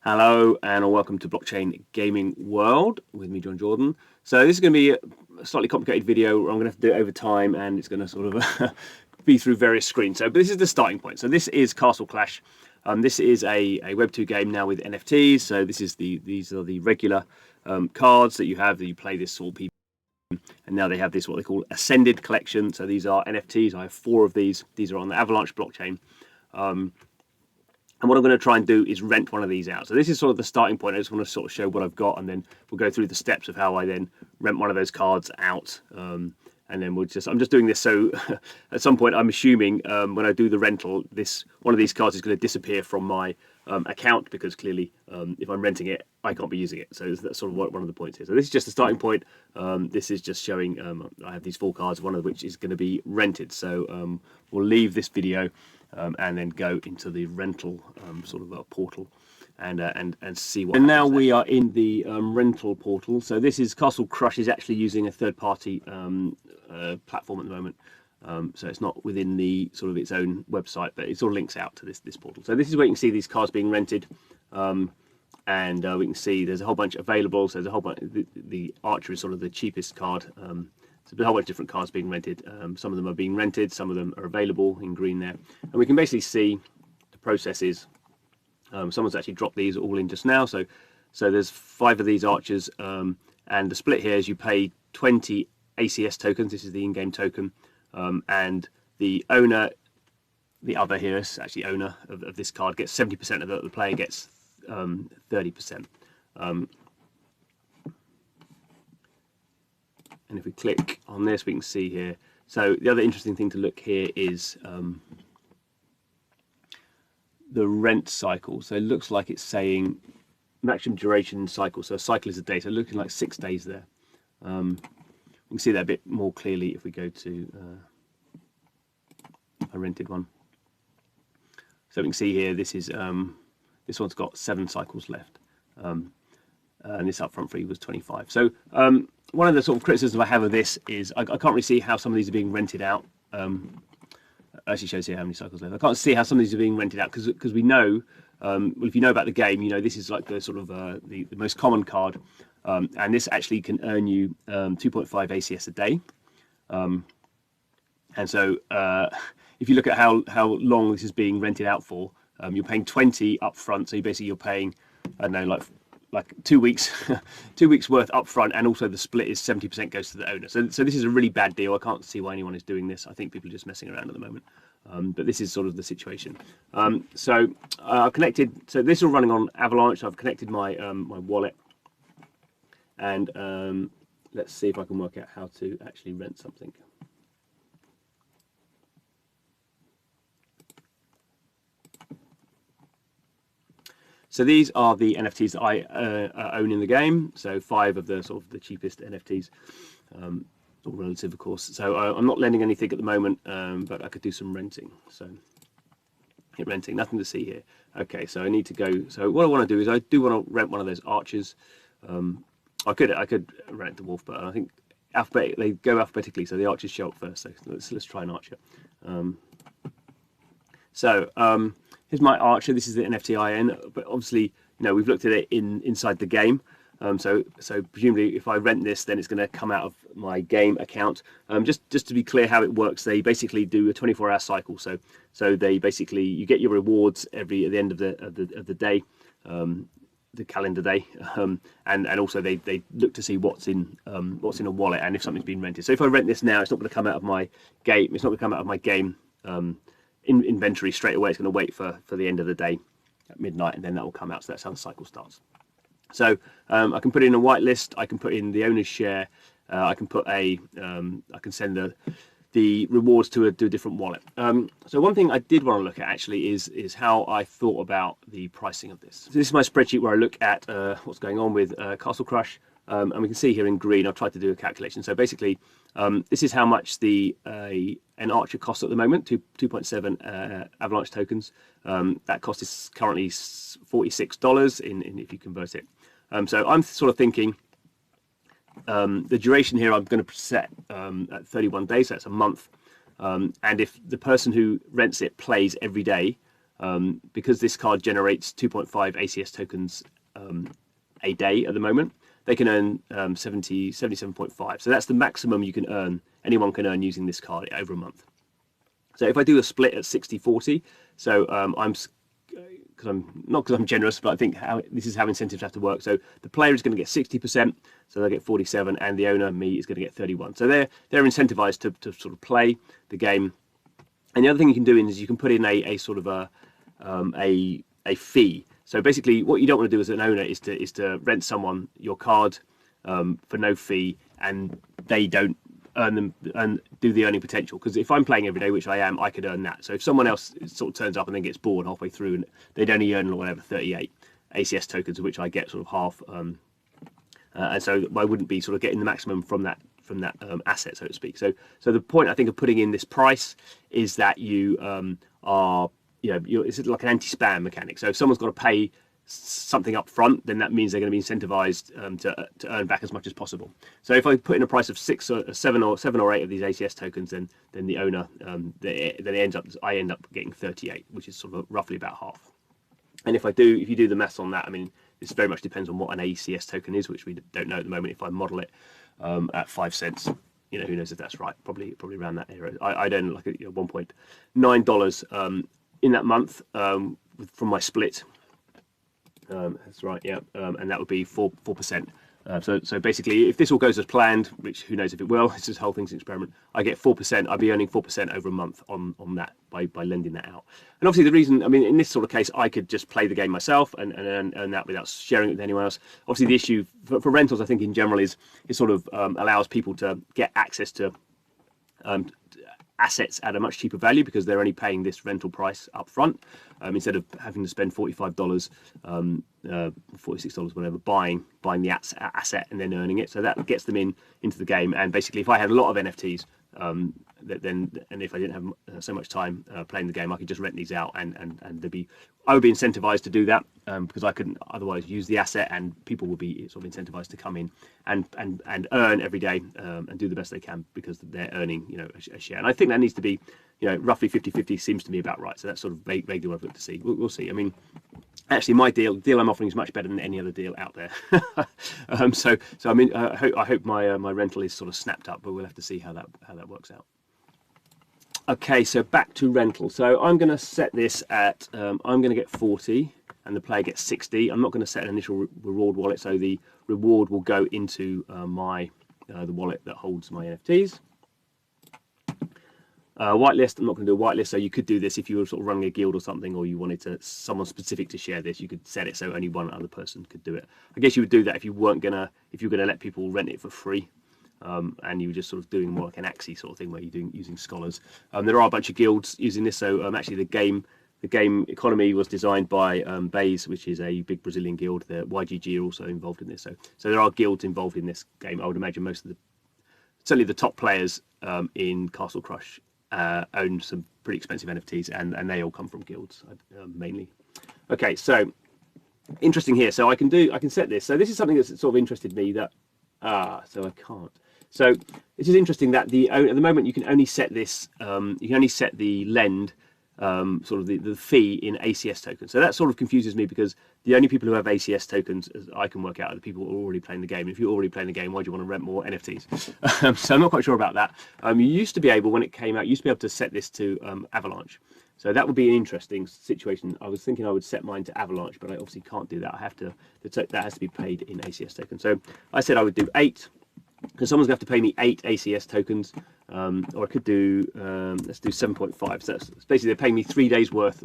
Hello and welcome to Blockchain Gaming World with me, John Jordan. So this is going to be a slightly complicated video. I'm going to have to do it over time and it's going to sort of be through various screens. But this is the starting point. So this is Castle Clash. This is a Web 2 game now with NFTs. So these are the regular cards that you have that you play this sort of people. And now they have this what they call Ascended collection. So these are NFTs. I have 4 of these. These are on the Avalanche blockchain. And what I'm going to try and do is rent one of these out. So this is sort of the starting point. I just want to sort of show what I've got, and then we'll go through the steps of how I then rent one of those cards out. And then I'm just doing this so at some point I'm assuming when I do the rental, one of these cards is going to disappear from my account, because clearly if I'm renting it, I can't be using it. So that's sort of one of the points here. So this is just the starting point. This is just showing I have these 4 cards, one of which is going to be rented. So we'll leave this video and then go into the rental sort of portal and see what. And now we are in the rental portal. So this is Castle Crush is actually using a third-party platform at the moment. So it's not within the sort of its own website, but it sort of links out to this portal. So this is where you can see these cards being rented, and we can see there's a whole bunch available. So there's a whole bunch. The Archer is sort of the cheapest card. So there's a whole bunch of different cards being rented. Some of them are being rented, some of them are available in green there, and we can basically see the processes. Someone's actually dropped these all in just now. So there's 5 of these Archers, and the split here is you pay 20 ACS tokens. This is the in-game token. And the owner, the other here is actually owner of this card, gets 70% of it. The player gets 30%. And if we click on this, we can see here. So the other interesting thing to look here is the rent cycle. So it looks like it's saying maximum duration cycle. So a cycle is a day. So looking like 6 days there. We can see that a bit more clearly if we go to a rented one. So we can see here, this one's got 7 cycles left, and this upfront fee was 25. So one of the sort of criticisms I have of this is I can't really see how some of these are being rented out. Actually shows here how many cycles left. I can't see how some of these are being rented out because we know, well, if you know about the game, you know this is like the sort of the most common card. And this actually can earn you 2.5 ACS a day. And so if you look at how long this is being rented out for, you're paying 20 up front. So you're paying, I don't know, like 2 weeks, 2 weeks worth up front, and also the split is 70% goes to the owner. So this is a really bad deal. I can't see why anyone is doing this. I think people are just messing around at the moment. But this is sort of the situation. So I've connected. So this is all running on Avalanche. I've connected my my wallet. And let's see if I can work out how to actually rent something. So these are the NFTs that I own in the game. So 5 of the sort of the cheapest NFTs, all relative, of course. So I'm not lending anything at the moment, but I could do some renting. So hit renting, nothing to see here. Okay, so I need to go. So what I want to do is I do want to rent one of those Archers. I could rent the wolf, but I think they go alphabetically, so the Archers show up first. So let's try an Archer. Here's my Archer. This is the NFT IN, but obviously, we've looked at it inside the game. So presumably, if I rent this, then it's going to come out of my game account. Just to be clear how it works, they basically do a 24-hour cycle. So they basically you get your rewards at the end of the day. The calendar day, and also they look to see what's in a wallet and if something's been rented. So if I rent this now, it's not going to come out of my game. It's not going to come out of my game inventory straight away. It's going to wait for the end of the day at midnight, and then that will come out. So that's how the cycle starts. So I can put in a whitelist. I can put in the owner's share. I can put I can send the rewards to a different wallet. So one thing I did want to look at actually is how I thought about the pricing of this. So this is my spreadsheet where I look at what's going on with Castle Crush, and we can see here in green. I've tried to do a calculation. So basically, this is how much an Archer costs at the moment: 2.7 Avalanche tokens. That cost is currently $46 in if you convert it. So I'm sort of thinking. The duration here I'm going to set at 31 days, so that's a month. And if the person who rents it plays every day, because this card generates 2.5 ACS tokens a day at the moment, they can earn 77.5. So that's the maximum you can earn, anyone can earn using this card over a month. So if I do a split at 60-40, so because I'm generous, but I think this is how incentives have to work. So the player is going to get 60%, so they'll get 47, and the owner, me, is going to get 31. So they're incentivized to sort of play the game. And the other thing you can do is you can put in a sort of a fee. So basically, what you don't want to do as an owner is to rent someone your card for no fee, and they don't earn them and do the earning potential. Because if I'm playing every day, which I am, I could earn that. So if someone else sort of turns up and then gets bored halfway through and they'd only earn whatever 38 ACS tokens, of which I get sort of half, and so I wouldn't be sort of getting the maximum from that asset, so to speak. So the point I think of putting in this price is that you are, it's like an anti-spam mechanic. So if someone's got to pay something up front, then that means they're going to be incentivized to earn back as much as possible. So if I put in a price of 6 or 7 or 8 of these ACS tokens, then the owner I end up getting 38, which is sort of roughly about half. And if you do the maths on that, I mean, this very much depends on what an ACS token is, which we don't know at the moment. If I model it at 5 cents, who knows if that's right? Probably around that area. I'd earn like $1.9 in that month from my split. That's right, yeah, and that would be 4%. So basically, if this all goes as planned, which who knows if it will, this whole thing's an experiment, I get 4%. I'd be earning 4% over a month on that by lending that out. And obviously the reason, I mean, in this sort of case, I could just play the game myself and earn that without sharing it with anyone else. Obviously the issue for rentals, I think in general, is it sort of allows people to get access to assets at a much cheaper value because they're only paying this rental price up front instead of having to spend $45, $46, whatever, buying the asset and then earning it. So that gets them into the game. And basically, if I had a lot of NFTs, and if I didn't have so much time playing the game, I could just rent these out, and I would be incentivized to do that because I couldn't otherwise use the asset, and people would be sort of incentivized to come in and earn every day and do the best they can because they're earning a share. And I think that needs to be roughly 50-50 seems to me about right. So that's sort of vaguely what I've looked to see. We'll see. I mean, actually, my deal I'm offering is much better than any other deal out there. So I mean, I hope my rental is sort of snapped up, but we'll have to see how that works out. Okay, so back to rental. So I'm going to set this at I'm going to get 40, and the player gets 60. I'm not going to set an initial reward wallet, so the reward will go into the wallet that holds my NFTs. Whitelist, I'm not going to do a whitelist, so you could do this if you were sort of running a guild or something, or you wanted someone specific to share this. You could set it so only one other person could do it. I guess you would do that if you were going to let people rent it for free, and you were just sort of doing more like an Axie sort of thing where you're using scholars. There are a bunch of guilds using this, so actually the game economy was designed by Bays, which is a big Brazilian guild. The YGG are also involved in this, so there are guilds involved in this game. I would imagine certainly the top players in Castle Crush own some pretty expensive NFTs, and they all come from guilds mainly. Okay, so interesting here. So I can set this. So this is something that's sort of interested me so I can't. So this is interesting that at the moment you can only set this. You can only set the lend sort of the fee in ACS tokens. So that sort of confuses me because the only people who have ACS tokens, as I can work out, are the people who are already playing the game. If you're already playing the game, why do you want to rent more NFTs? So I'm not quite sure about that. You used to be able, when it came out, to set this to Avalanche. So that would be an interesting situation. I was thinking I would set mine to Avalanche, but I obviously can't do that. That has to be paid in ACS tokens. So I said I would do 8. Because someone's going to have to pay me 8 ACS tokens, or I could do let's do 7.5. So that's basically they're paying me 3 days worth,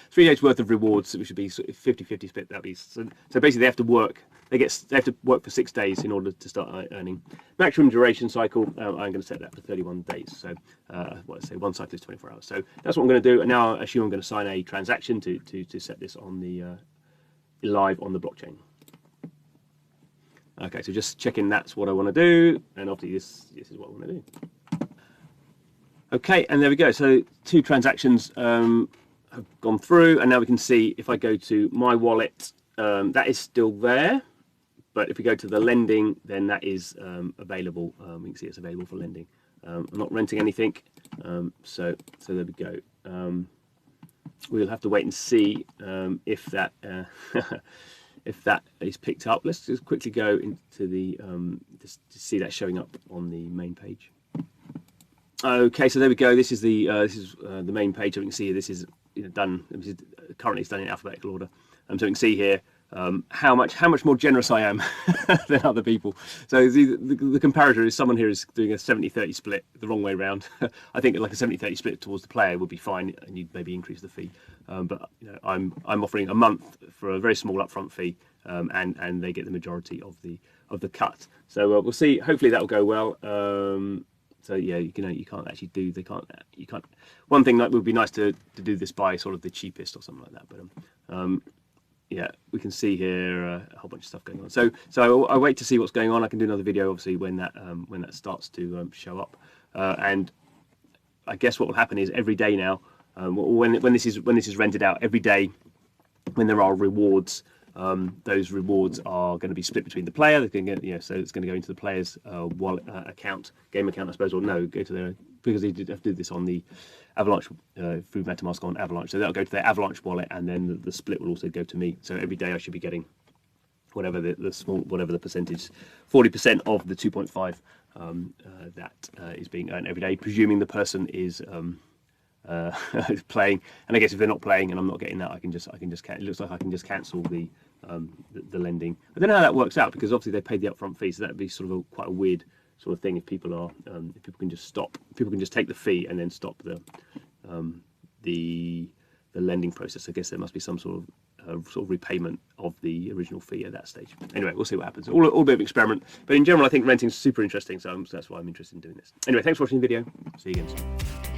3 days worth of rewards, which would be 50-50 split. That'd be so basically they have to work. They have to work for 6 days in order to start earning. Maximum duration cycle, I'm going to set that to 31 days. So one cycle is 24 hours. So that's what I'm going to do. And now I assume I'm going to sign a transaction to set this on the live on the blockchain. Okay, so just checking that's what I want to do, and obviously this is what I want to do. Okay, and there we go. So 2 transactions have gone through, and now we can see if I go to my wallet, that is still there. But if we go to the lending, then that is available. We can see it's available for lending. I'm not renting anything, so there we go. we'll have to wait and see if that if that is picked up. Let's just quickly go into the just to see that showing up on the main page. Okay, so there we go. This is the main page. So we can see this is done. This is, currently it's done in alphabetical order. So we can see here how much more generous I am than other people. So the comparator is someone here is doing a 70-30 split the wrong way around. I think like a 70-30 split towards the player would be fine, and you'd maybe increase the fee. But I'm offering a month for a very small upfront fee, and they get the majority of the cut. So we'll see. Hopefully that will go well. So yeah, you can't actually do. You can't. One thing that would be nice to do this by sort of the cheapest or something like that. But yeah, we can see here a whole bunch of stuff going on. So I wait to see what's going on. I can do another video obviously when that starts to show up. And I guess what will happen is every day now, when this is rented out, every day when there are rewards. Those rewards are going to be split between the player. They can get, so it's going to go into the player's wallet account, game account, I suppose, or no, go to their, because they have to do this on the Avalanche through MetaMask on Avalanche. So that'll go to their Avalanche wallet, and then the split will also go to me. So every day I should be getting whatever whatever the percentage, 40% of the 2.5 that is being earned every day, presuming the person is playing. And I guess if they're not playing and I'm not getting that, I can just it looks like I can just cancel the lending. I don't know how that works out, because obviously they paid the upfront fee, so that'd be sort of quite a weird sort of thing if people are if people can just stop, people can just take the fee and then stop the lending process. I guess there must be some sort of repayment of the original fee at that stage. Anyway, we'll see what happens. All a bit of experiment, but in general I think renting is super interesting, so that's why I'm interested in doing this. Anyway, thanks for watching the video. See you again soon.